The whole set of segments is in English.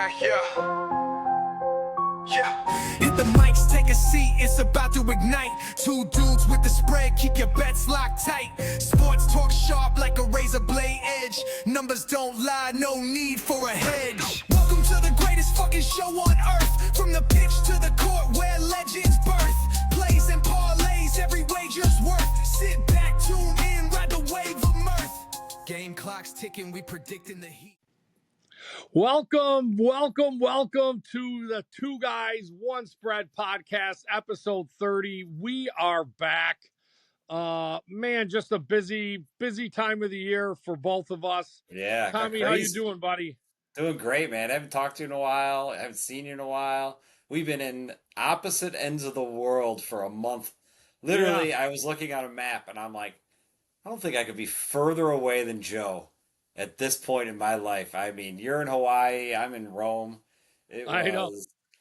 Hit the mics, take a seat, it's about to ignite. Two dudes with the spread, keep your bets locked tight. Sports talk sharp like a razor blade edge. Numbers don't lie, no need for a hedge. Welcome to the greatest fucking show on earth. From the pitch to the court where legends birth. Plays and parlays, every wager's worth. Sit back, tune in, ride the wave of mirth. Game clock's ticking, we predicting the heat. Welcome to the Two Guys, One Spread podcast, episode 30. We are back. Man, just a busy time of the year for both of us. Yeah. Tommy, how you doing, buddy? Doing great, man. I haven't talked to you in a while. I haven't seen you in a while. We've been in opposite ends of the world for a month. Literally, I was looking at a map and I'm like, I don't think I could be further away than Joe at this point in my life. I mean, you're in Hawaii, I'm in Rome. I know.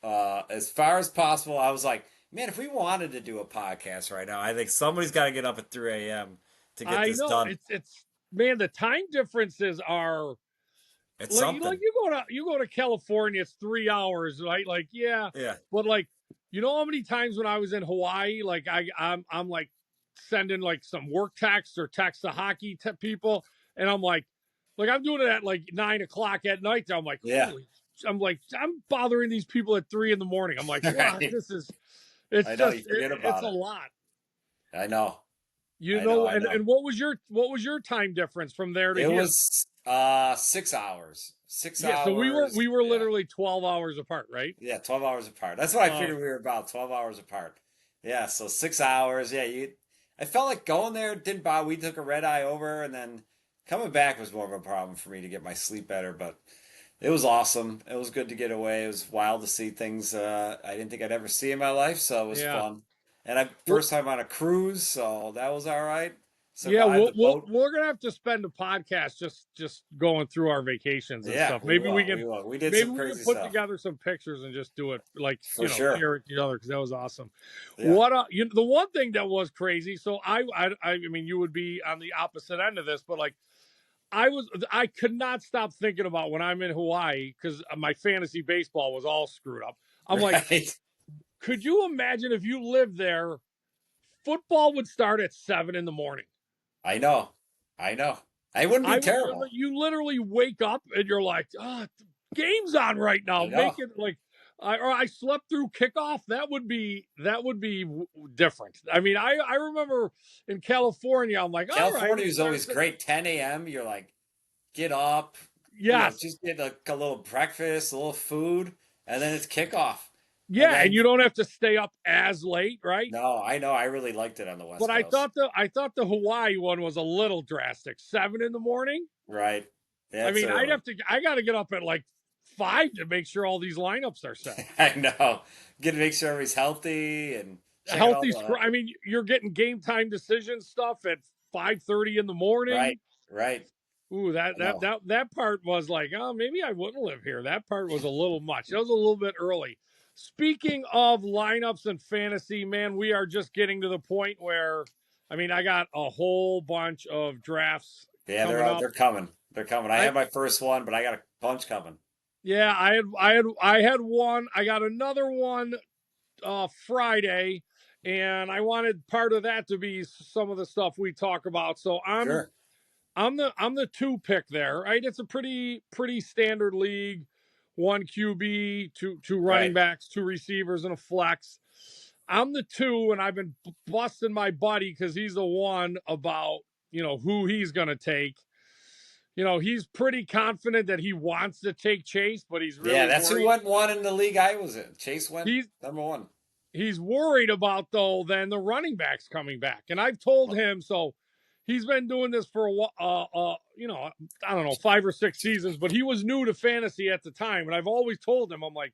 As far as possible, I was like, man, if we wanted to do a podcast right now, I think somebody's got to get up at 3 a.m. to get this done. It's man, the time differences are It's like, something. you go to California, it's 3 hours, right? Like, yeah. But like, you know how many times when I was in Hawaii, like I'm like sending like some work texts or texts to hockey people, and I'm like I'm doing it at like 9 o'clock at night. I'm like, I'm bothering these people at 3 a.m. I'm like, wow, it's a lot. I know. And what was your time difference from there to here? It was 6 hours. 6 hours. So we were literally 12 hours apart, right? Yeah, 12 hours apart. That's what I figured we were about, 12 hours apart. Yeah, so 6 hours. Yeah, I felt like going there didn't bother. We took a red eye over, and then coming back was more of a problem for me to get my sleep better, but it was awesome. It was good to get away. It was wild to see things I didn't think I'd ever see in my life, so it was fun. And first time on a cruise, so that was all right. We're gonna have to spend a podcast just going through our vacations and stuff. Maybe we can put together some pictures and just do it like here at each other, because that was awesome. Yeah. The one thing that was crazy. So I mean, you would be on the opposite end of this, but like I could not stop thinking about when I'm in Hawaii, because my fantasy baseball was all screwed up. I'm like, could you imagine if you lived there? Football would start at 7 a.m. I know. I wouldn't be terrible. You literally wake up and you're like, the game's on right now. Make it like, I slept through kickoff. That would be different. I mean, I remember in California, I'm like, California is always great. 10 a.m. You're like, get up. Yes. Just get a little breakfast, a little food, and then it's kickoff. Yeah, and you don't have to stay up as late, right? No, I know. I really liked it on the West Coast. But I thought the Hawaii one was a little drastic. 7 a.m. Right. I mean, I got to get up at like 5 to make sure all these lineups are set. I know. Get to make sure everybody's healthy and healthy. I mean, you're getting game time decision stuff at 5:30 in the morning. Right. Ooh, that part was like, oh, maybe I wouldn't live here. That part was a little much. That was a little bit early. Speaking of lineups and fantasy, man, we are just getting to the point where, I mean, I got a whole bunch of drafts. Yeah, they're coming. They're coming. I had my first one, but I got a bunch coming. Yeah, I had one. I got another one Friday, and I wanted part of that to be some of the stuff we talk about. So I'm the 2 pick there, right? It's a pretty standard league. 1 QB, two running backs, 2 receivers, and a flex. I'm the 2, and I've been busting my buddy because he's the one about, who he's going to take. He's pretty confident that he wants to take Chase, but he's really that's worried. Who went 1 in the league I was in. Chase went number 1. He's worried about, though, then the running backs coming back. And I've told him, so he's been doing this for I don't know, 5 or 6 seasons, but he was new to fantasy at the time. And I've always told him, I'm like,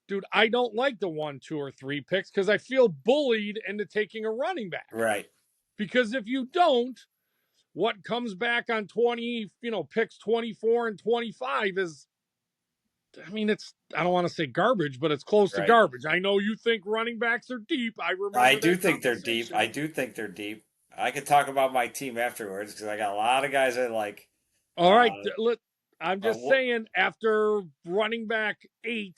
dude, I don't like the 1, 2, or 3 picks because I feel bullied into taking a running back. Right. Because if you don't, what comes back on 20, picks 24 and 25 is, I mean, I don't want to say garbage, but it's close to garbage. I know you think running backs are deep. I do think they're deep. I could talk about my team afterwards because I got a lot of guys I like. All right, I'm just saying, after running back 8,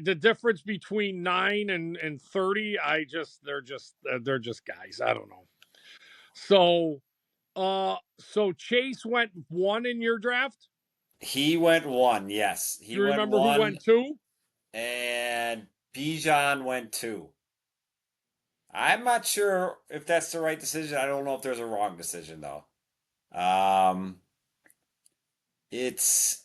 the difference between 9 and 30, they're just guys. I don't know. So Chase went 1 in your draft. He went 1. Yes, Do he you went remember who 1, went 2? and Bijan went 2. I'm not sure if that's the right decision. I don't know if there's a wrong decision though. Um, it's.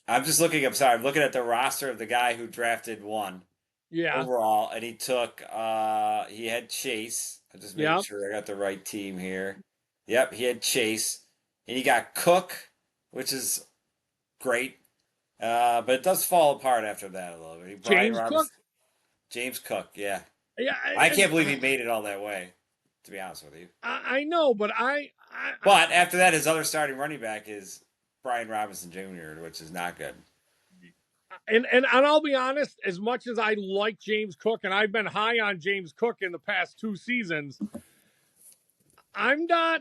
I'm just looking. I'm sorry. I'm looking at the roster of the guy who drafted 1 Yeah, overall, and he took. He had Chase. I'm just making yeah. sure I got the right team here. Yep, he had Chase, and he got Cook, which is great. But it does fall apart after that a little bit. Brian James Cook. Robinson, James Cook. Yeah, Yeah, I can't believe he made it all that way. To be honest with you. I know, but But after that, his other starting running back is Brian Robinson Jr., which is not good. and I'll be honest, as much as I like James Cook, and I've been high on James Cook in the past 2 seasons, I'm not.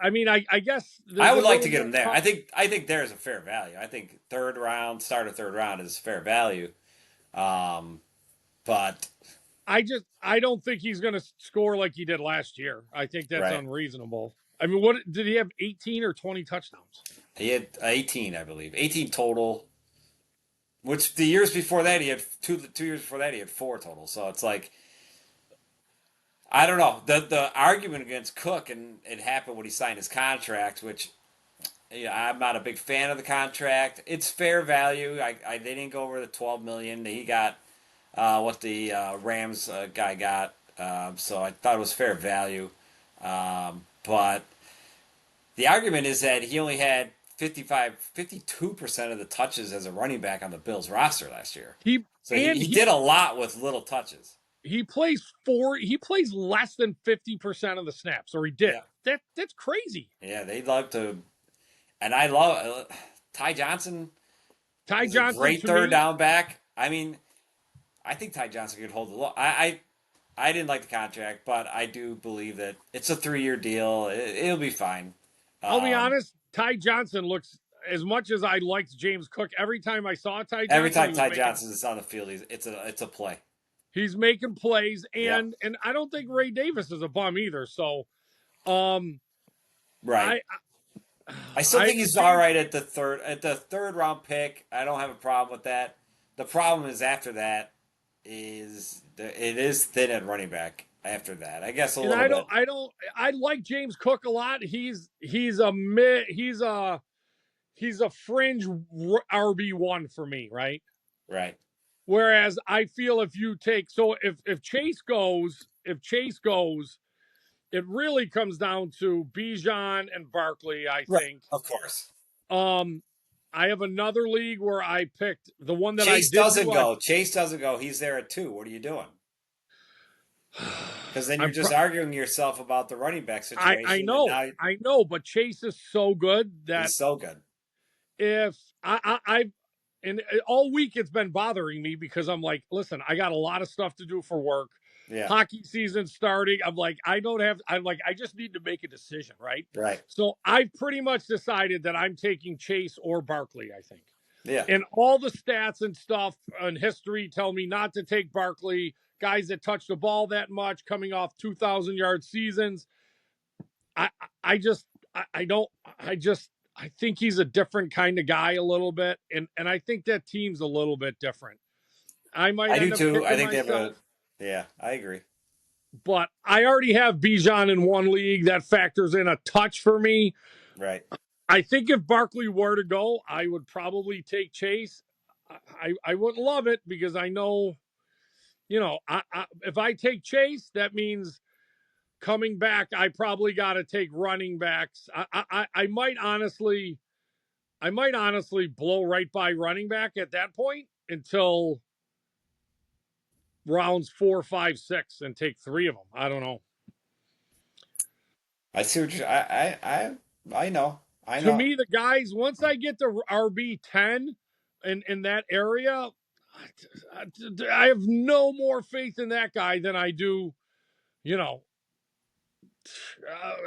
I mean, I guess I would like to get him there. I think there's a fair value. I think third round, start of third round is fair value. But I don't think he's going to score like he did last year. I think that's right, unreasonable. I mean, what did he have? 18 or 20 touchdowns? he had 18, I believe, 18 total. Which the years before that he had 2 years before that he had 4 total. So it's like I don't know. The argument against Cook, and it happened when he signed his contract, which I'm not a big fan of the contract. It's fair value. They didn't go over the 12 million. He got what the Rams guy got. So I thought it was fair value. But the argument is that he only had 52% of the touches as a running back on the Bills roster last year. So he did a lot with little touches. He plays less than 50% of the snaps, or he did. Yeah. That's crazy. Yeah, they love to, and I love Ty Johnson. Ty Johnson, great third down back. I mean, I think Ty Johnson could hold the low. I didn't like the contract, but I do believe that it's a 3-year deal. It'll be fine. I'll be honest. Ty Johnson looks, as much as I liked James Cook, every time I saw Ty Johnson, every time Ty Johnson is on the field, it's a play. He's making plays, and I don't think Ray Davis is a bum either. So, right. I still think he's all right at the third round pick. I don't have a problem with that. The problem is after that it is thin at running back after that. I guess a little bit. I like James Cook a lot. He's a fringe RB1 for me, right? Right. Whereas I feel if Chase goes, it really comes down to Bijan and Barkley, I think. Of course. I have another league where I picked the one that Chase doesn't go. Chase doesn't go. He's there at 2. What are you doing? Because then you're just arguing yourself about the running back situation. I know, but Chase is so good that he's so good. If and all week it's been bothering me because I'm like, listen, I got a lot of stuff to do for work. Yeah. Hockey season starting. I'm like, I just need to make a decision, right? Right. So I've pretty much decided that I'm taking Chase or Barkley, I think. Yeah. And all the stats and stuff and history tell me not to take Barkley. Guys that touch the ball that much, coming off 2,000-yard seasons. I think he's a different kind of guy a little bit, and I think that team's a little bit different. I do too. I think I agree. But I already have Bijan in one league. That factors in a touch for me. Right. I think if Barkley were to go, I would probably take Chase. I wouldn't love it because I know, if I take Chase, that means coming back, I probably got to take running backs. I might honestly blow right by running back at that point until rounds 4, 5, 6 and take 3 of them. I don't know. I see what I know. To me, the guys, once I get to RB10 in that area, I have no more faith in that guy than I do,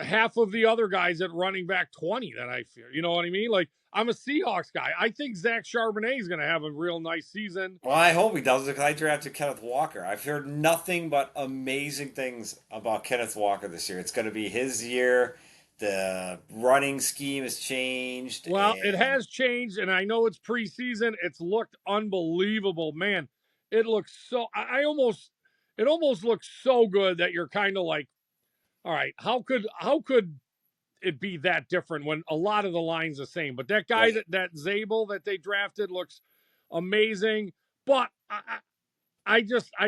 half of the other guys at running back 20 that I fear. You know what I mean? Like, I'm a Seahawks guy. I think Zach Charbonnet is going to have a real nice season. Well, I hope he does because I drafted Kenneth Walker. I've heard nothing but amazing things about Kenneth Walker this year. It's going to be his year. The running scheme has changed, Well, it and has changed, and I know it's preseason. It's looked unbelievable, man. It looks so. It almost looks so good that you're kind of like, all right, how could it be that different when a lot of the lines the same? But that guy right. that Zabel that they drafted looks amazing. But I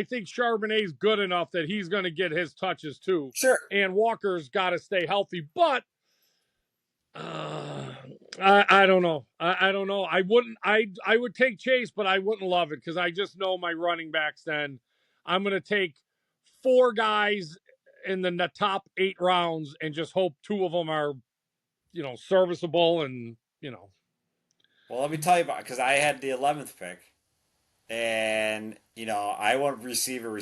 think Charbonnet's good enough that he's going to get his touches too, Sure. and Walker's got to stay healthy. But I don't know. I don't know. I wouldn't. I would take Chase, but I wouldn't love it because I just know my running backs. Then I'm going to take 4 guys in the top 8 rounds and just hope 2 of them are, serviceable and. Well, let me tell you about because I had the 11th pick, and I want receiver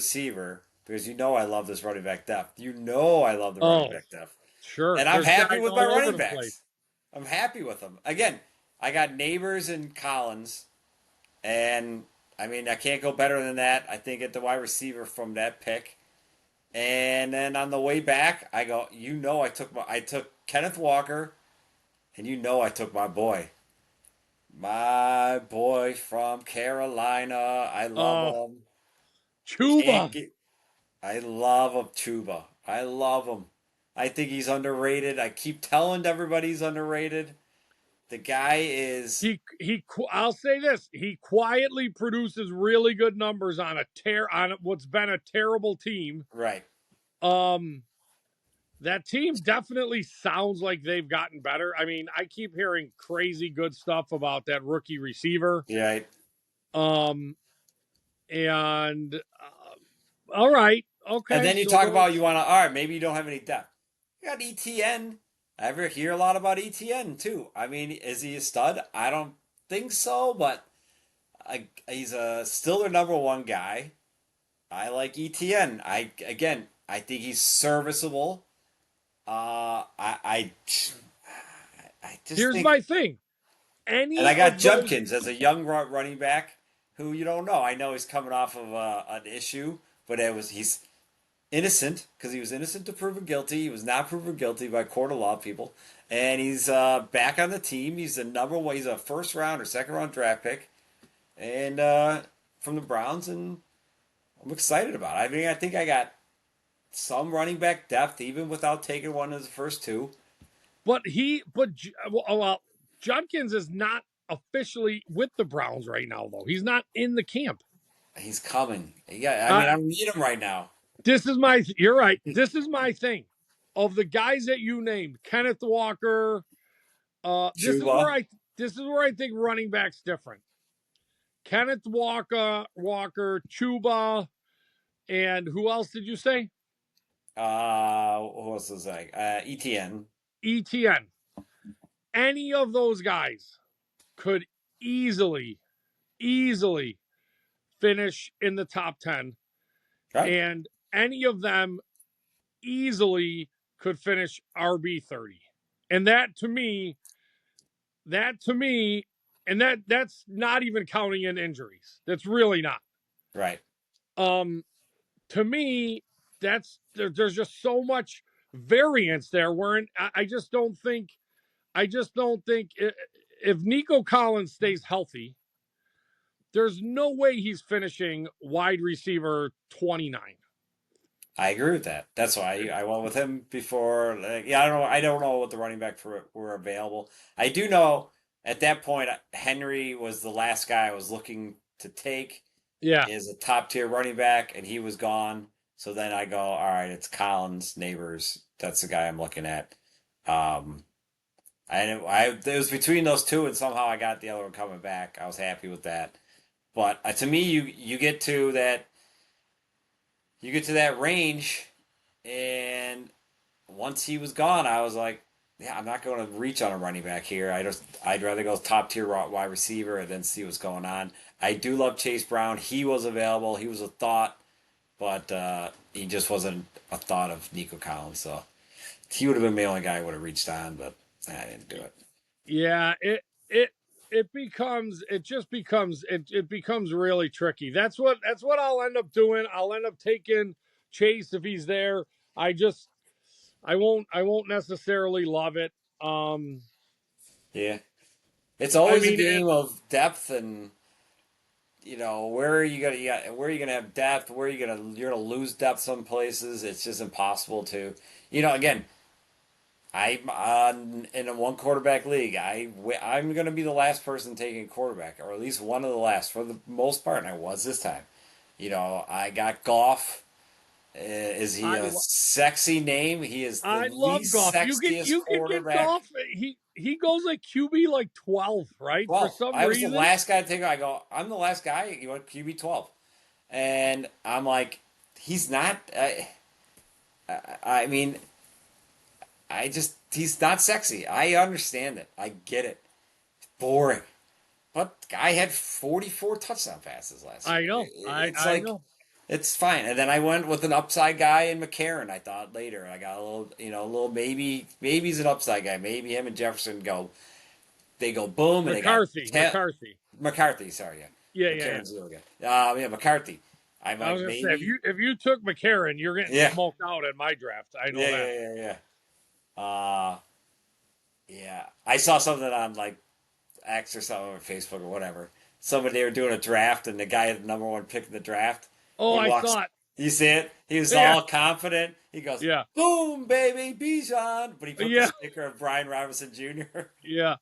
because I love this running back depth. I love the running Oh, back depth, sure. and I'm There's happy guys with my all over running the place. backs. I'm happy with them. Again, I got Neighbors and Collins, and I mean I can't go better than that. I think at the wide receiver from that pick, and then on the way back, I go. I took Kenneth Walker, and I took my boy. My boy from Carolina. I Oh, love him. Can't Chuba. get. I love him, Chuba. I love him. I think he's underrated. I keep telling everybody he's underrated. The guy is I'll say this: he quietly produces really good numbers on what's been a terrible team. right. Um, that team definitely sounds like they've gotten better. I mean, I keep hearing crazy good stuff about that rookie receiver. Right. Um, and all right, And okay, then you so talk about those. you want to. All right, maybe you don't have any depth. You got ETN. I ever hear a lot about ETN too. I mean, is he a stud? I don't think so, but he's still their number one guy. I like ETN. I think he's serviceable. I just Here's think, my thing: and any I got of those. Judkins as a young running back who you don't know. I know he's coming off of an issue, but he's innocent because he was innocent to proven guilty. He was not proven guilty by court of law people, and he's back on the team. He's the number one. He's a first round or second round draft pick, and from the Browns, and I'm excited about it. I mean, I think I got some running back depth even without taking one of the first 2. Well, Judkins is not officially with the Browns right now, though. He's not in the camp. He's coming. Yeah, I mean, Uh, I need him right now. You're right. This is my thing. Of the guys that you named, Kenneth Walker, Chuba. this is where I think running back's different. Kenneth Walker, Chuba, and who else did you say? What was this like? ETN. ETN. Any of those guys could easily, easily finish in the top 10, Right. and any of them easily could finish RB 30. And that's not even counting in injuries. That's really not. Right. To me, there's just so much variance there. Where I just don't think if Nico Collins stays healthy, there's no way he's finishing wide receiver 29. I agree with that. That's why I went with him before. Yeah, I don't know. I don't know what the running back were available. I do know at that point Henry was the last guy I was looking to take. Yeah. Is a top tier running back, and he was gone. So then I go, all right, it's Collins, Neighbors. That's the guy I'm looking at. It was between those 2, and somehow I got the other one coming back. I was happy with that. But to me, you get to that range, and once he was gone, I was like, yeah, I'm not going to reach on a running back here. I'd rather go top tier wide receiver and then see what's going on. I do love Chase Brown. He was available. He was a thought, but he just wasn't a thought of Nico Collins. So he would have been the only guy I would have reached on, but I didn't do it. Yeah, it becomes really tricky. That's what I'll end up doing. I'll end up taking Chase if he's there. I won't necessarily love it. Yeah. It's I always a mean, game of depth and where are you gonna where are you gonna have depth? Where are you're gonna lose depth some places. It's just impossible to again. I'm in a one quarterback league. I'm going to be the last person taking a quarterback, or at least one of the last for the most part, and I was this time. I got Goff. Is he I a lo- sexy name? He is the I love least golf. You can sexiest you can get quarterback. golf. He goes like QB like 12, right? For 12. some I was the reason. last guy to take. I go. I'm the last guy. You went QB 12, and I'm like, he's not. I mean, he's not sexy. I understand it. I get it. Boring. But the guy had 44 touchdown passes last year. I know. It's I like know. it's fine. And then I went with an upside guy in McCarron. I thought later I got a little maybe he's an upside guy. Maybe him and Jefferson they go boom and they got McCarthy. McCarthy. Sorry, Yeah, yeah, yeah, yeah. McCarron's the other guy. Yeah, McCarthy. I'm I was like gonna say maybe. if you took McCarron, you're getting Yeah, smoked out at my draft. I know yeah, that. yeah, yeah, yeah. Yeah. I saw something on like X or something or Facebook or whatever. Somebody they were doing a draft and the guy had the number one pick in the draft. Oh, He I walks. saw it. You see it? He was Yeah, all confident. He goes, yeah, "Boom, baby, Bijan!" But he put the yeah, sticker of Brian Robinson Jr. yeah.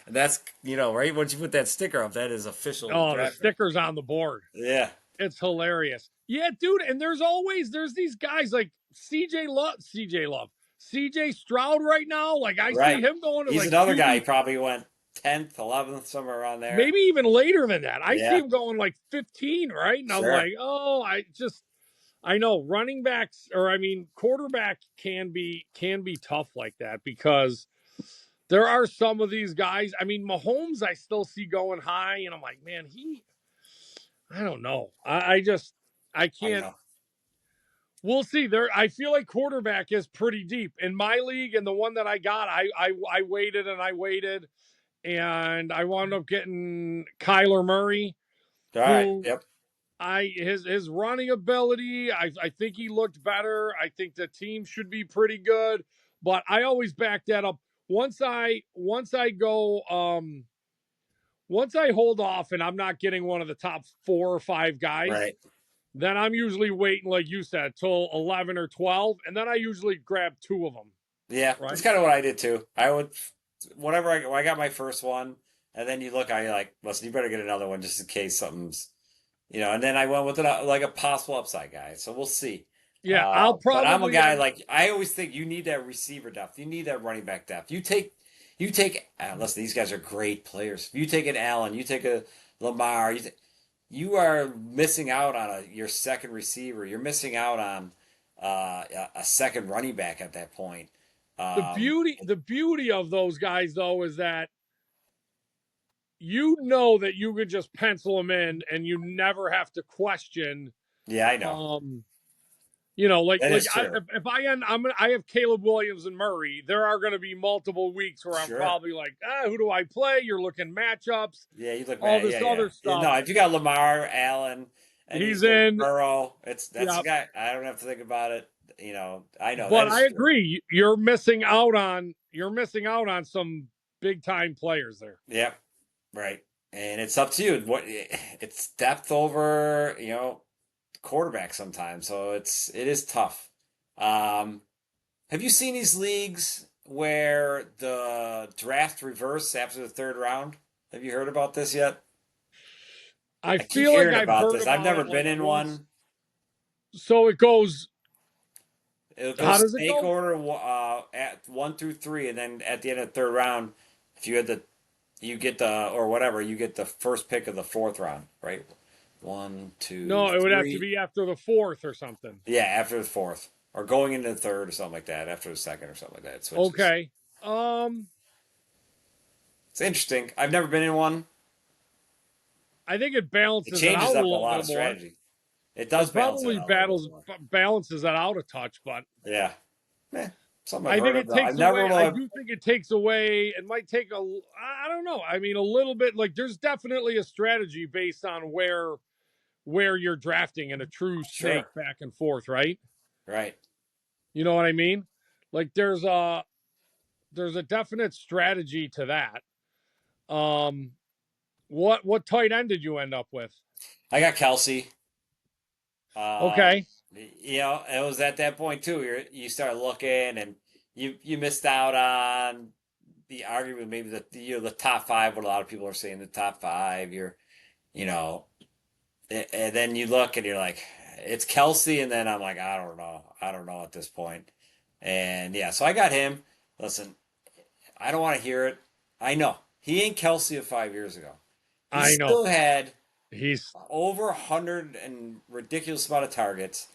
And that's right. Once you put that sticker up, that is official Oh, the draft pick. stickers on the board. Yeah, It's hilarious. Yeah, dude. And there's these guys like CJ Stroud right now. Like I see right. him going to He's like another guy. He QB, probably went 10th, 11th, somewhere around there. maybe even later than that. I see Yeah, him going like 15, right? And I'm sure. like, oh, I know running backs or I mean quarterback can be tough like that because there are some of these guys. I mean, Mahomes, I still see going high, and I'm like, man, I don't know. I I can't. know. We'll see. I feel like quarterback is pretty deep in my league, and the one that I got, I waited and I waited, and I wound up getting Kyler Murray, All right. who Yep. his running ability, I think he looked better. I think the team should be pretty good, but I always back that up. Once I hold off and I'm not getting one of the top 4 or 5 guys, Right. then I'm usually waiting, like you said, till 11 or 12, and then I usually grab 2 of them. Yeah, that's Right? kind of what I did too. I would, whatever when I got my first one, and then you look, I like, listen, you better get another one just in case something's, and then I went with like a possible upside guy. So we'll see. Yeah, I'll But I'm a probably guy end. like I always think you need that receiver depth. You need that running back depth. You take. Listen, these guys are great players. You take an Allen, you take a Lamar. You are missing out on your second receiver. You're missing out on a second running back at that point. The Um, beauty of those guys though is that you know that you could just pencil them in and you never have to question. yeah, I know. Um, That like is true. if I have Caleb Williams and Murray. There are going to be multiple weeks where I'm Sure. probably like, who do I play? You're looking matchups, Yeah, you look all bad. this Yeah, yeah. other Yeah, stuff. no, if you got Lamar, Allen, and He's he's like in. Burrow, that's Yeah, the guy. I don't have to think about it. I know that but I is true. agree. You're missing out on some big time players there. Yeah, right. And it's up to you. It's depth over, quarterback sometimes. So it is tough. Um, have you seen these leagues where the draft reverse after the third round? Have you heard about this yet? I I keep feel like hearing I've about heard this. I've about never it like been in once. one. So it goes. It'll go How does it snake go? order at 1 through 3, and then at the end of the third round, if you get the or whatever, you get the first pick of the fourth round, right? One, two, No, it would have to three. be after the 4th or something. Yeah, after the fourth, or going into the third or something like that. After the second or something like that, it switches. Okay. It's interesting. I've never been in one. I think it It balances it changes out a up a little lot bit of more. strategy. It does It balance it probably out a little bit more. balances it out a touch, but Yeah. Something I've I heard think of it though. takes I've never away. I really. do think it takes away. It might take a. I don't know. I mean, a little bit. Like, there's definitely a strategy based on where you're drafting and a true snake Sure. back and forth, right? Right. You know what I mean? Like, there's a definite strategy to that. Um, what tight end did you end up with? I got Kelsey. Okay. You know, it was at that point too. You start looking, and you missed out on the argument. Maybe the top five. What a lot of people are saying, the top five. You know, and then you look and you're like, it's Kelsey, and then I'm like, I don't know at this point. And yeah, so I got him. Listen, I don't want to hear it. I know he ain't Kelsey of 5 years ago. He I know still had he's over 100 and ridiculous amount of targets.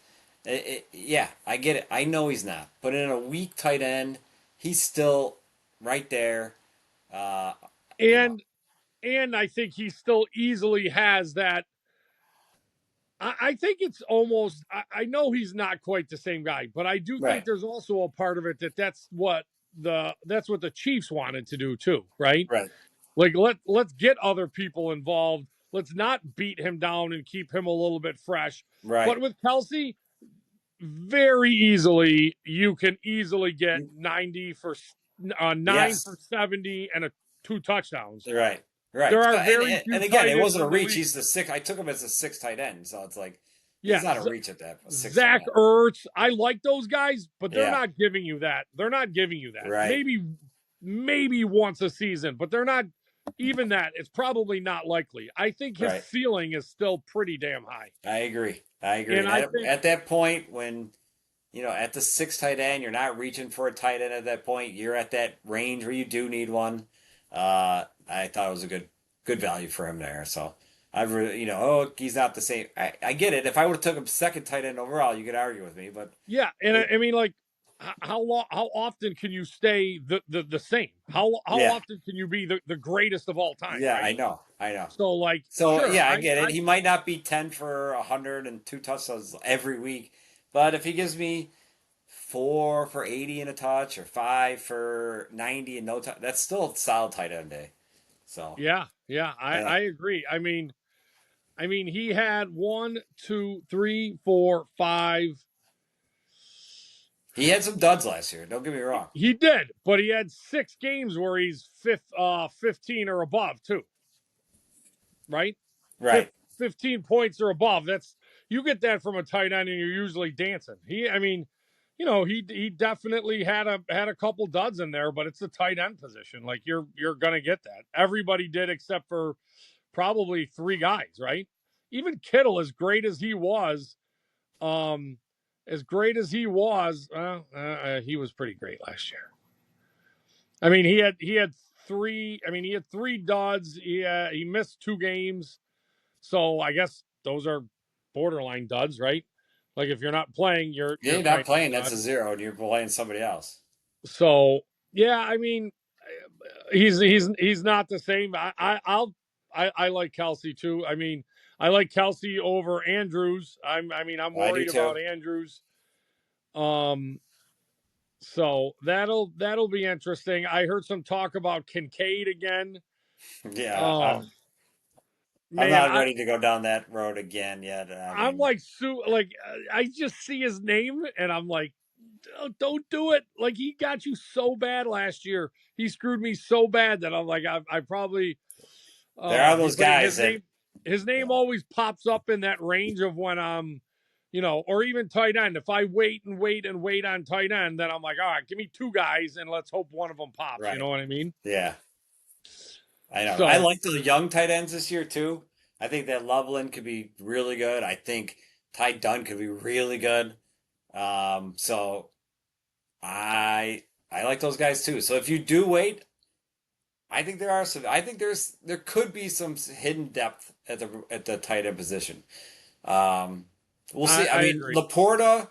Yeah, I get it. I know he's not, but in a weak tight end, he's still right there. Uh, you know, and and I think he still easily has that. I think it's almost. I know he's not quite the same guy, but I do think right, there's also a part of it that's what the Chiefs wanted to do too, right? right, Like let's get other people involved. Let's not beat him down and keep him a little bit fresh. right. But with Kelsey, very easily you can easily get 90 for 9 Yes, for 70 and 2 touchdowns. right, right. There are So, very few and again, tight it ends wasn't a in the reach. league. He's the six. I took him as a six tight end, so it's like he's Yeah, not a reach at that six tight Zach end. Ertz. I like those guys, but they're Yeah, not giving you that. They're not giving you that. right, Maybe once a season, but they're not even that. It's probably not likely. I think his right. ceiling is still pretty damn high. I agree. I agree. And And I think at that point, when at the six tight end, you're not reaching for a tight end at that point. You're at that range where you do need one. I thought it was a good value for him there. So I've really, oh, he's not the same. I get it. If I would have took him second tight end overall, you could argue with me, but yeah, and it, I mean like how often can you stay the same? How yeah, often can you be the greatest of all time, yeah, right? I know. So like So sure, yeah, I I get it. I He might not be 10 for 102 touchdowns every week, but if he gives me 4 for 80 and a touch or 5 for 90 and no touch, that's still a solid tight end day. So yeah, I agree. I mean, he had one, two, three, four, five. he had some duds last year. Don't get me wrong. He did, but he had 6 games where he's 15 or above too, right? Right. 15 points or above. That's you get that from a tight end, and you're usually dancing. I mean, he definitely had a couple duds in there, but it's the tight end position. Like you're gonna get that. Everybody did except for probably 3 guys, right? Even Kittle, um, as great as he was, he was pretty great last year. I mean, he had three. I mean, he had 3 duds. He missed 2 games, so I guess those are borderline duds, right? Like if you're not playing, Yeah, you're you're kind not of playing. a That's dud. a zero, and you're playing somebody else. So yeah, I mean, he's not the same. I like Kelsey too. I mean, I like Kelsey over Andrews. I'm I do worried about too. Andrews. Um, so that'll be interesting. I heard some talk about Kincaid again. Yeah, Oh I'm man, not ready to go down that road again yet. I I'm mean, like I just see his name and I'm like, don't do it. Like he got you so bad last year. He screwed me so bad that I'm like I probably there are he, those but guys his that, name his name yeah, always pops up in that range of when or even tight end. If I wait and wait and wait on tight end, then I'm like, all right, give me 2 guys and let's hope one of them pops. You right. know what I mean? Yeah, I know. I So like the young tight ends this year too. I think that Loveland could be really good. I think Ty Dunn could be really good. So I like those guys too. So if you do wait, I think there are some. I think there could be some hidden depth at the tight end position. Um, we'll see. I I mean, agree. Laporta,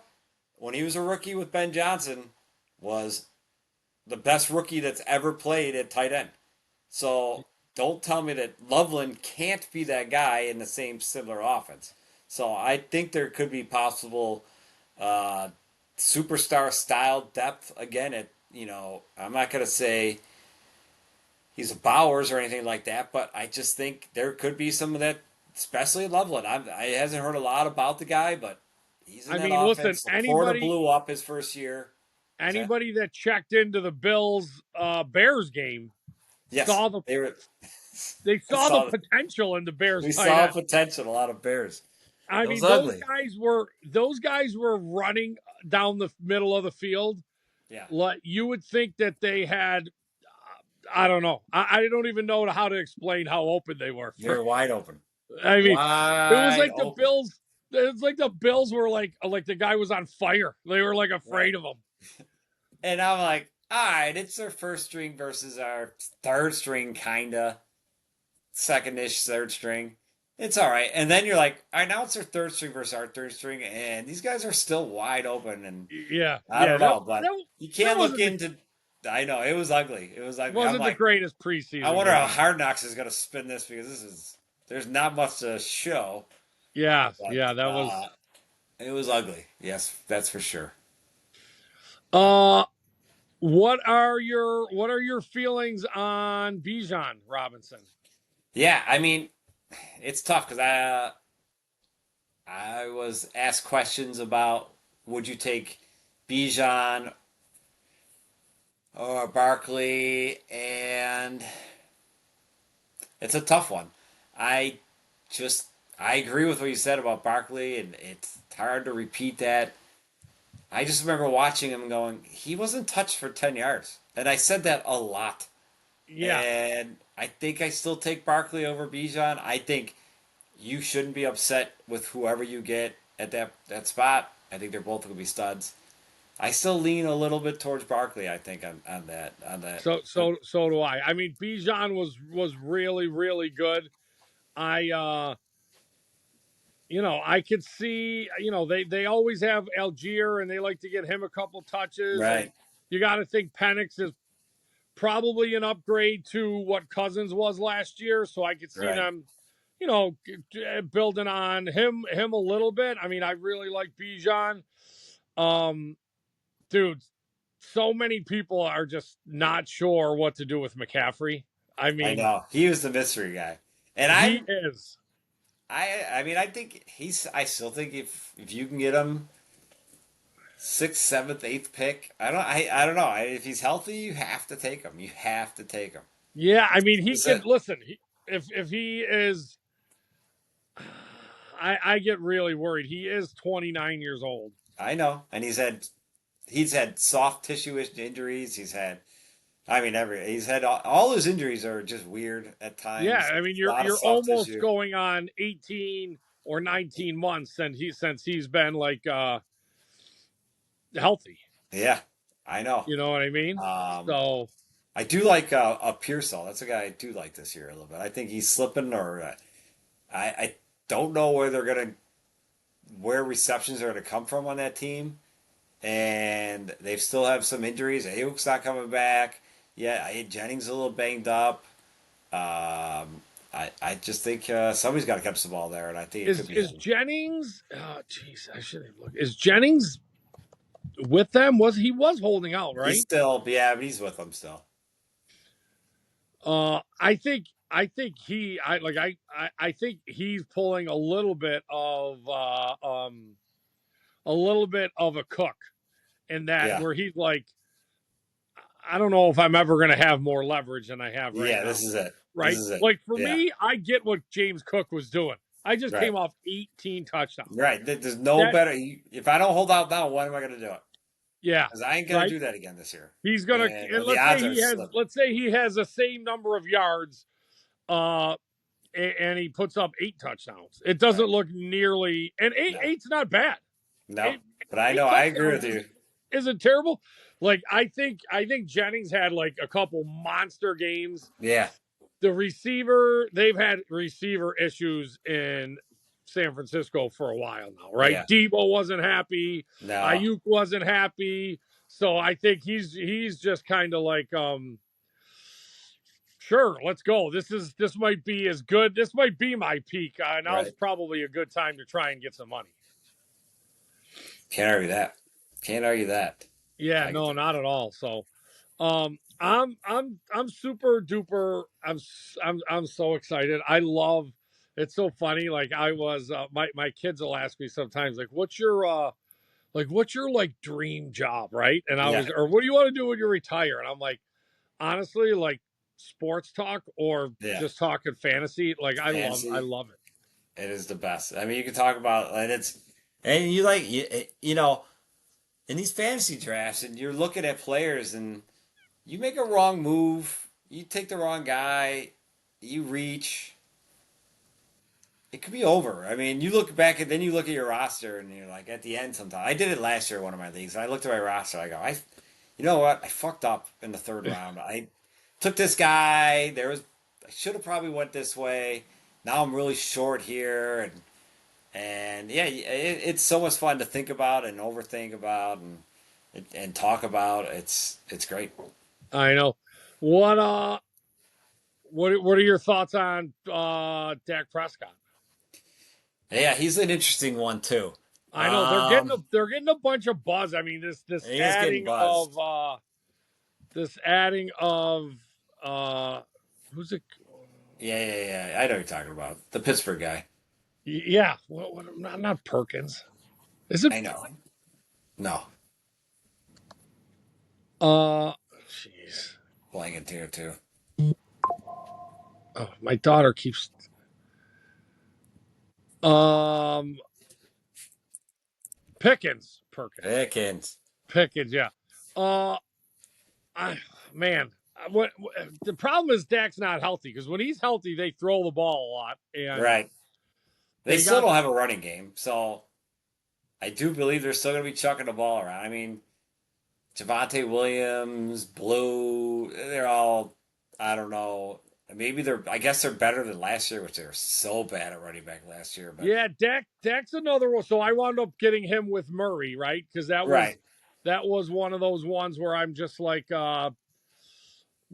when he was a rookie with Ben Johnson, was the best rookie that's ever played at tight end. So don't tell me that Loveland can't be that guy in the same similar offense. So I think there could be possible uh, superstar style depth. Again, I'm not gonna say he's a Bowers or anything like that, but I just think there could be some of that, especially in Loveland. I hasn't heard a lot about the guy, but he's in I that mean, listen, offense. Florida blew up his first year. What's that? anybody that checked into the Bills Bears game Yes, saw the they were. they I saw the saw. potential in the Bears We tight saw end. potential in a lot of Bears. I It was mean, those ugly. guys were running down the middle of the field. Yeah, Like you would think that they had, I don't know. I don't even know how to explain how open they were. they were wide open, I mean, it was wide like the open. Bills. It's like the Bills were like the guy was on fire. They were like Right. afraid of him. And I'm like, all right, it's our first string versus our third string, kinda second-ish third string. It's all right. And then you're like, all right, now it's our third string versus our third string, and these guys are still wide open. And Yeah, I yeah. don't know, but you That can't look into. I know it was ugly. It was ugly. I'm wasn't the like, greatest I preseason wonder how game. Hard Knocks is going to spin this because there's not much to show, Yeah, but yeah. That was. it was ugly. Yes, that's for sure. Uh, what are your feelings on Bijan Robinson? Yeah, I mean, it's tough because I was asked questions about would you take Bijan or Barkley, and it's a tough one. I I agree with what you said about Barkley, and it's hard to repeat that. I just remember watching him going, he wasn't touched for 10 yards. And I said that a lot. Yeah, And I think I still take Barkley over Bijan. I think you shouldn't be upset with whoever you get at that spot. I think they're both going to be studs. I still lean a little bit towards Barkley, I think, on that. so do I. I mean, Bijan was really really good. I I could see, they always have Algier and they like to get him a couple touches. And Right, you got to think Penix is probably an upgrade to what Cousins was last year. So I could see right. them, building on him a little bit. I mean, I really like Bijan. Um, Dude, so many people are just not sure what to do with McCaffrey. I I mean, know. He was the mystery guy. And he is. I mean, I still think if you can get him sixth, seventh, eighth pick. I don't know. If he's healthy, you have to take him. You have to take him. Yeah, I mean, he That's can it. listen. If he is, I get really worried. He is 29 years old. I know, and he's had soft tissue injuries. I mean, he's had all his injuries are just weird at Yeah, times. I mean, A you're lot of you're soft almost tissue. going on 18 or 19 months since he's been like healthy. Yeah, I know. You know what I mean? Um, So I do like a Pearsall. That's a guy I do like this year a little bit. I think he's slipping, or I don't know where receptions are going to come from on that team, and they still have some injuries. Ayuk's not coming back. Yeah, Jennings a little banged up. I just think somebody's got to catch the ball there, and I think it could be is him. Jennings? Oh, jeez, I should have looked. Is Jennings with them? Was holding out, He's right? still, yeah, but he's with them still. I think I think he's pulling a little bit of a Cook in that Yeah, where he's like, I don't know if I'm ever going to have more leverage than I have right yeah, now. this is it. This Right? is it. Like for Yeah, me, I get what James Cook was doing. I just right, came off 18 touchdowns. right. There's no That better. If I don't hold out now, when am I going to do it? yeah, Because I ain't going to right? do that again this year. He's gonna And and the odds are slim. let's say he has the same number of yards, uh, and he puts up 8 touchdowns. It doesn't Right. look nearly, and No, eight's not bad. no. Eight, But I know eight I agree with touchdowns you. isn't terrible. Like I think Jennings had like a couple monster games. Yeah, They've had receiver issues in San Francisco for a while now, right? yeah. Debo wasn't happy, No, Ayuk wasn't happy. So I think he's just kind of like sure, let's go. This might be as good. This might be my peak. Now's right. probably a good time to try and get some money. Can't argue that. Can't argue that. Yeah, I no, not at all. So, I'm super duper. I'm so excited. I love. It's so funny. Like I was, my kids will ask me sometimes, like, what's your like dream job, right? And I yeah, was, or what do you want to do when you retire? And I'm like, honestly, like sports talk or yeah. just talking fantasy. Like I Fantasy, love it. it is the best. I mean, you can talk about and it's and you like you know in these fantasy drafts and you're looking at players and you make a wrong move, you take the wrong guy, you reach, it could be over. I mean, you look back and then you look at your roster and you're like, at the end, sometimes I did it last year in one of my leagues. I looked at my roster. I go, you know what? I fucked up in the third round. I took this guy. I should have probably went this way. Now I'm really short here, and yeah, it's so much fun to think about and overthink about and talk about. It's great. I know. What what are your thoughts on Dak Prescott? Yeah, he's an interesting one too. I know they're getting a bunch of buzz. I mean, He is getting buzzed. this adding of uh who's it? Yeah. I know what you're talking about the Pittsburgh guy. Yeah, not Perkins. Is it? I know. No, Jeez. blanket here too. Oh, my daughter keeps. Um, Perkins. Pickens. Pickens. Yeah. Uh, I man, what the problem is Dak's not healthy because when he's healthy, they throw the ball a lot, and Right. They they still got don't have a running game, so I do believe they're still going to be chucking the ball around. I mean, Javante Williams, Blue, they're all, I don't know. I guess they're better than last year, which they were so bad at running back last year. But yeah, Dak's another one. So I wound up getting him with Murray, right? Because right, that was one of those ones where I'm just like, I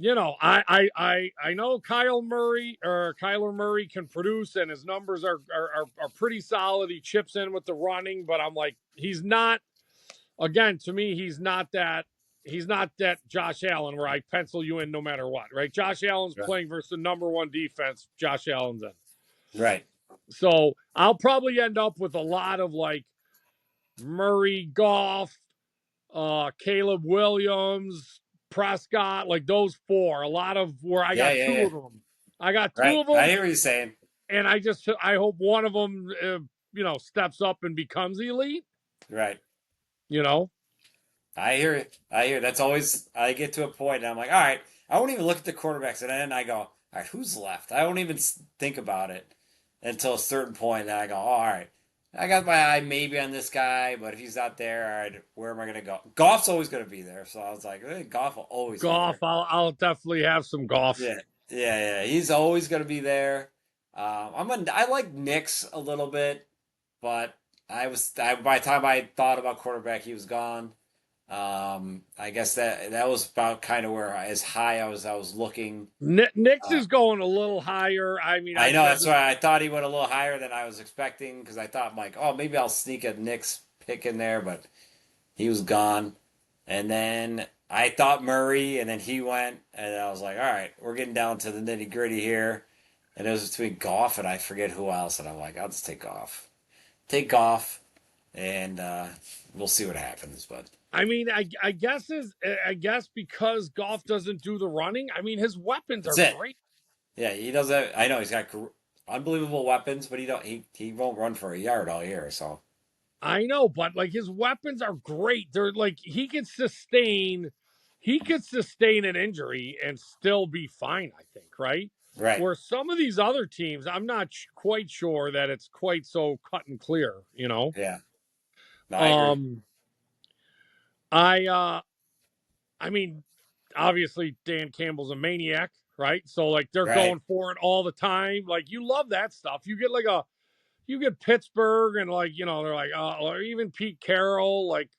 know Kyler Murray can produce and his numbers are pretty solid. He chips in with the running, but I'm like, he's not. Again, to me, he's not that Josh Allen where I pencil you in no matter what, right? Josh Allen's right, playing versus the number one defense. Josh Allen's in. right. So I'll probably end up with a lot of like Murray, Goff, Caleb Williams, Prescott, like those four. A lot of where I got two Yeah. of them. I got two Right. of I them, hear what you're saying. and I hope one of them, steps up and becomes elite. Right. You know, I hear it. I hear it. That's always, I get to a point and I'm like, all right, I won't even look at the quarterbacks. And then I go, all right, who's left? I won't even think about it until a certain point. And I go, oh, all right, I got my eye maybe on this guy, but if he's not there, all right, where am I going to go? Goff's always going to be there. So I was like, Goff will always be Goff. there. I'll definitely have some Goff. Yeah. He's always going to be there. I like Knicks a little bit, but by the time I thought about quarterback, he was gone. I guess that was about kind of where as high I was looking. Knicks Uh, is going a little higher. I mean, I I know said that's why I thought he went a little higher than I was expecting because I thought like, oh, maybe I'll sneak a Knicks pick in there, but he was gone. And then I thought Murray, and then he went, and I was like, all right, we're getting down to the nitty gritty here. And it was between Goff and I forget who else, and I'm like, I'll just take Goff. Take Goff, and we'll see what happens. But I mean, I guess because Goff doesn't do the running. I mean, his weapons are that's it. great. Yeah, he does have. I know he's got unbelievable weapons, but he won't run for a yard all year. So I know, but like his weapons are great. They're like he could sustain an injury and still be fine, I think, right? right, Where some of these other teams, I'm not quite sure that it's quite so cut and clear, you know. yeah, no, I agree. Um I mean, obviously Dan Campbell's a maniac, right? So like they're Right, going for it all the time. Like you love that stuff. You get Pittsburgh and like, they're like, or even Pete Carroll, like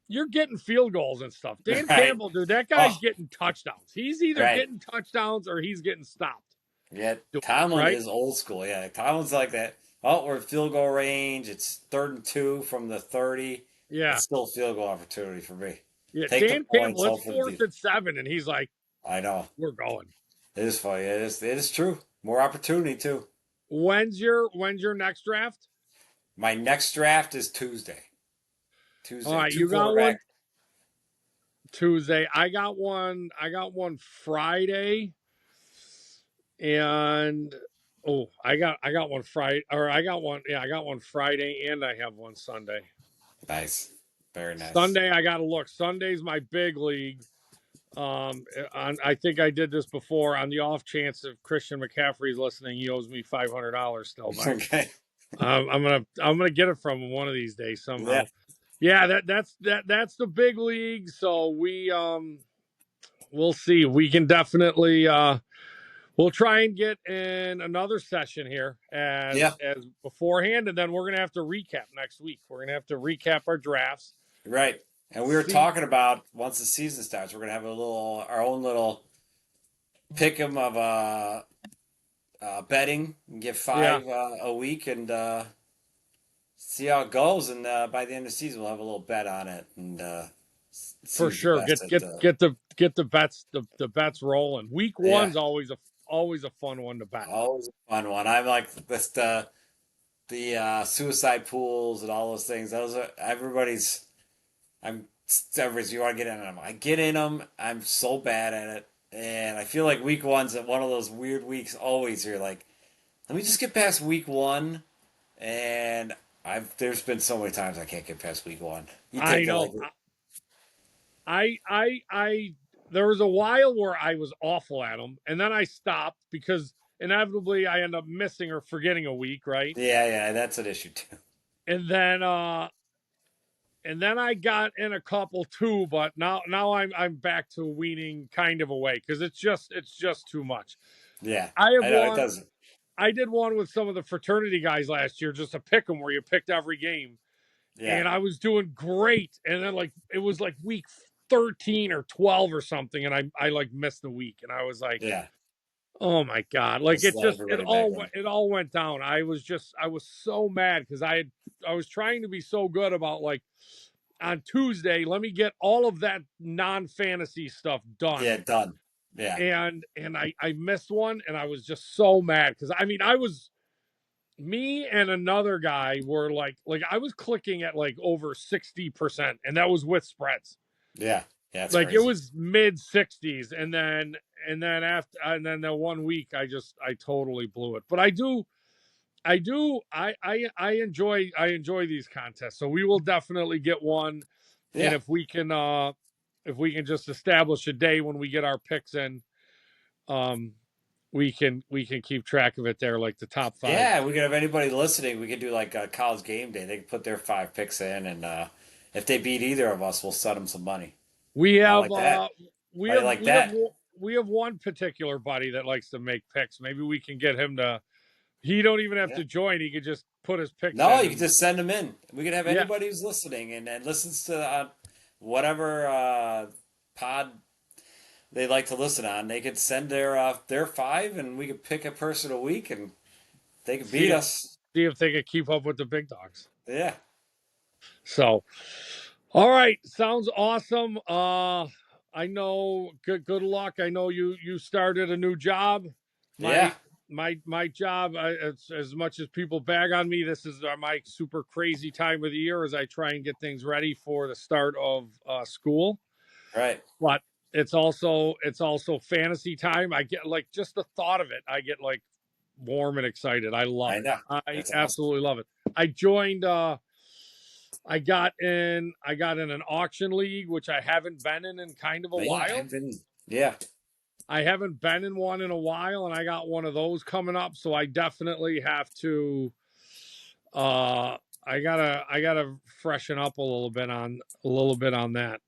you're getting field goals and stuff. Dan right. Campbell, dude, that guy's Oh, getting touchdowns. He's either right. getting touchdowns or he's getting stopped. Yeah, Tomlin Right? is old school. Yeah, Tomlin's like that. Oh, we're field goal range. It's 3rd and 2 from the 30. Yeah. It's still a field goal opportunity for me. Yeah. Take the Dan Campbell, points, it's hope for the 4th and 7, and he's like, I know. we're going. It is funny. It is true. More opportunity too. When's your next draft? My next draft is Tuesday. All Tuesday. right, Two you got quarterback. one Tuesday. I got one Friday, and I got one Friday, or I got one. Yeah, I got one Friday, and I have one Sunday. Nice. Very nice. Sunday, I got to look. Sunday's my big league. I think I did this before. On the off chance if Christian McCaffrey's listening, he owes me $500 still. But Okay. I'm gonna get it from him one of these days somehow. Yeah. Yeah, that's the big league. So we'll see. We can definitely we'll try and get in another session here as beforehand, and then we're gonna have to recap next week. We're gonna have to recap our drafts. Right. And we were talking about once the season starts, we're gonna have our own little pick 'em of betting and get 5 a week and see how it goes. And by the end of the season, we'll have a little bet on it and for sure get the bets rolling. Week one's always a fun one to bet. Always a fun one. I'm like this the suicide pools and all those things. Those are everybody's. You want to get in them. I get in them. I'm so bad at it. And I feel like week one's one of those weird weeks always. You're like, let me just get past week one. And there's been so many times I can't get past week one. I know. I there was a while where I was awful at them, and then I stopped because inevitably I end up missing or forgetting a week, right? Yeah, that's an issue too. And then I got in a couple too, but now I'm back to weaning kind of away because it's just too much. Yeah, I have know, it doesn't. I did one with some of the fraternity guys last year just to pick them where you picked every game. Yeah. And I was doing great. And then it was like week 13 or 12 or something. And I like missed the week. And I was like, oh my God. Like it all went down. I was so mad because I was trying to be so good about like on Tuesday, let me get all of that non-fantasy stuff done. Yeah, done. Yeah. And I missed one and I was just so mad because me and another guy were like I was clicking at like over 60%, and that was with spreads. Yeah. Like crazy. It was mid 60s, and then the 1 week I totally blew it. But I enjoy these contests. So we will definitely get one. Yeah. And if we can just establish a day when we get our picks in, we can keep track of it there, like the top 5. Yeah, we can have anybody listening. We could do like a college game day. They can put their 5 picks in, and if they beat either of us, we'll send them some money. We have we have one particular buddy that likes to make picks. Maybe we can get him to. He don't even have to join. He could just put his picks. No, you can just send them in. We could have anybody who's listening and listens to whatever pod they like to listen on. They could send their 5, and we could pick a person a week, and they could beat us. See if they could keep up with the big dogs. Yeah. So, all right, sounds awesome. I know. Good luck. I know you started a new job. My job. As much as people bag on me, this is my super crazy time of the year as I try and get things ready for the start of school. Right. But it's also fantasy time. I get like just the thought of it. I get like warm and excited. I love it. I absolutely love it. I joined. I got in an auction league, which I haven't been in kind of a while. I haven't been in one in a while, and I got one of those coming up. So I definitely have to. I gotta freshen up a little bit on that.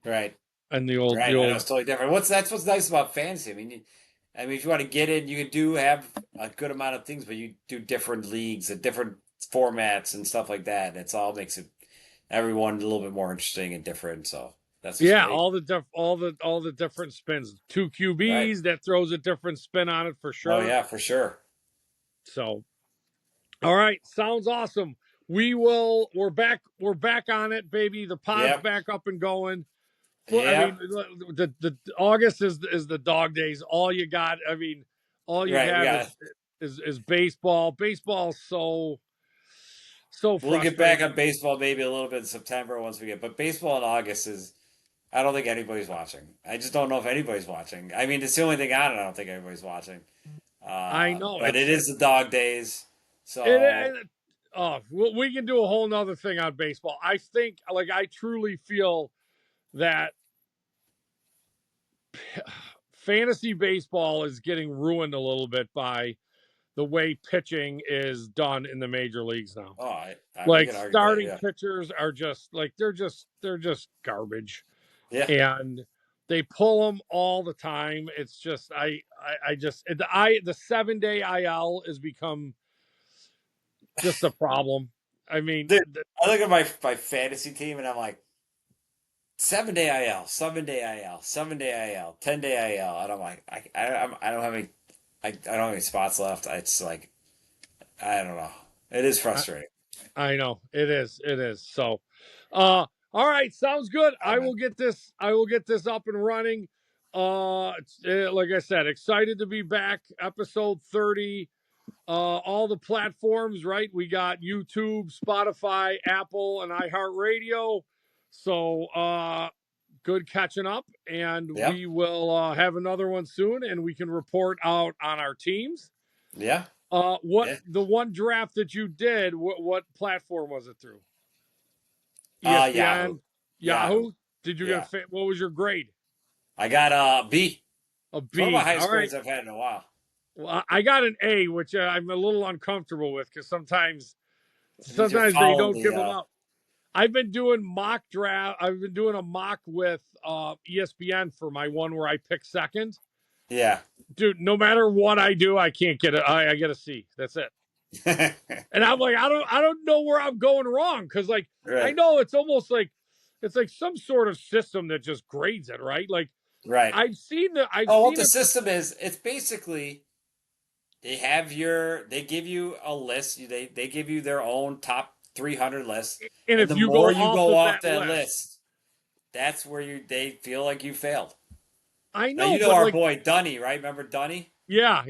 Right. And the old, it's totally different. That's what's nice about fantasy. I mean, if you want to get in, you do have a good amount of things, but you do different leagues and different formats and stuff like that. And it's all makes it everyone a little bit more interesting and different. So that's great. all the different spins. 2 QBs that throws a different spin on it for sure. Oh yeah, for sure. So, all right, sounds awesome. we're back on it, baby. The pod's back up and going. Well, I mean, the August is the dog days. All you got, I mean, all you have is baseball. Baseball's so We'll get back on baseball maybe a little bit in September once we get, but baseball in August is, I don't think anybody's watching. I just don't know if anybody's watching. I mean, it's the only thing on it. I don't think anybody's watching. I know, but it is the dog days. So we can do a whole nother thing on baseball. I think, like, I truly feel that fantasy baseball is getting ruined a little bit by the way pitching is done in the major leagues now. Oh, I like starting pitchers are just like they're just garbage. Yeah, and they pull them all the time. It's just the 7-day IL has become just a problem. I mean, dude, I look at my fantasy team and I'm like, 7-day IL, 7-day IL, 7-day IL, 10-day IL, and I'm like, I don't have any spots left. It's like, I don't know. It is frustrating. I know it is. So, all right, sounds good. I will get this up and running. Like I said, excited to be back. Episode 30. All the platforms, right? We got YouTube, Spotify, Apple, and iHeartRadio. So, good catching up, and we will have another one soon, and we can report out on our teams. Yeah. The one draft that you did, what platform was it through? ESPN, Yahoo. Did you get what was your grade? I got a B. A B. One of my highest grades I've had in a while. Well, I got an A, which I'm a little uncomfortable with because sometimes they don't give them up. I've been doing mock draft. I've been doing a mock with ESPN for my one where I pick second. Yeah. Dude, no matter what I do, I can't get it. I get a C. That's it. And I'm like, I don't know where I'm going wrong because, like, I know it's almost like it's like some sort of system that just grades it, right? Like, I've seen the. What the system is? It's basically they give you a list. They give you their own top 300 lists, and if the you more go you go off that list, that's where they feel like you failed. I know. Now, you know our boy Dunny, right? Remember Dunny? Yeah.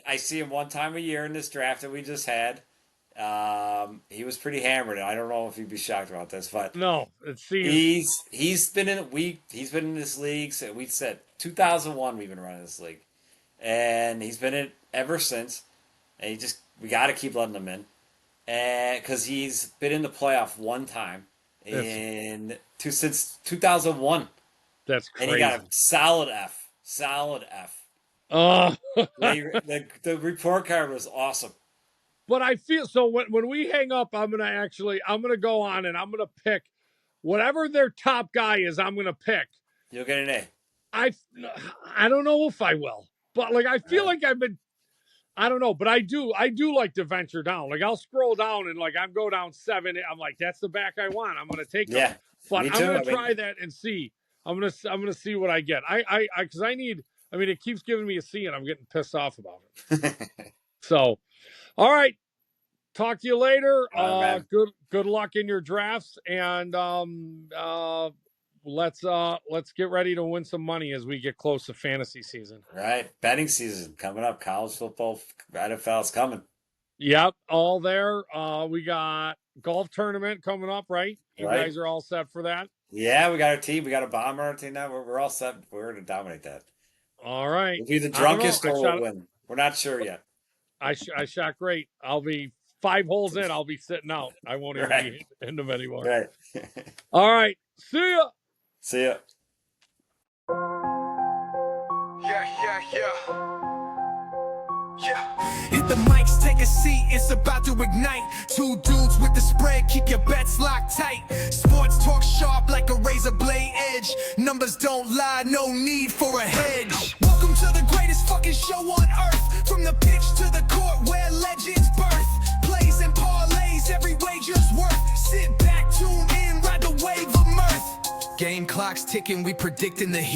I see him one time a year in this draft that we just had. He was pretty hammered. I don't know if you'd be shocked about this, but no, he's been in this league. So we said 2001 we've been running this league, and he's been in it ever since. And we got to keep letting him in, and because he's been in the playoff one time since 2001. That's crazy. And he got a solid F. The report card was awesome. But I feel so when we hang up, I'm gonna go on and I'm gonna pick whatever their top guy is. I'm gonna pick. You'll get an A. I don't know if I will, but like I feel like I've been. I don't know, but I do like to venture down. Like I'll scroll down and like I'm go down 7. I'm like that's the back I want. I'm gonna take him. But I'm gonna try that and see. I'm gonna see what I get. Because I need. I mean, it keeps giving me a C, and I'm getting pissed off about it. So, all right. Talk to you later. Good luck in your drafts, and let's get ready to win some money as we get close to fantasy season. Right, betting season coming up. College football, NFL's coming. Yep, all there. We got golf tournament coming up, right? You guys are all set for that. Yeah, we got our team. We got a bomber on our team now. We're all set. We're going to dominate that. All right. We'll be the drunkest or we'll win. We're not sure yet. I shot great. I'll be 5 holes in. I'll be sitting out. I won't even be in them anymore. Right. All right. See ya. See ya. Hit the mics, take a seat, it's about to ignite. 2 dudes with the spread, keep your bets locked tight. Sports talk sharp like a razor blade edge. Numbers don't lie, no need for a hedge. Welcome to the greatest fucking show on earth. From the pitch to the court where legends birth. Plays and parlays, every wager's worth. Sit back, tune in, ride the wave of mirth. Game clock's ticking, we predicting the heat.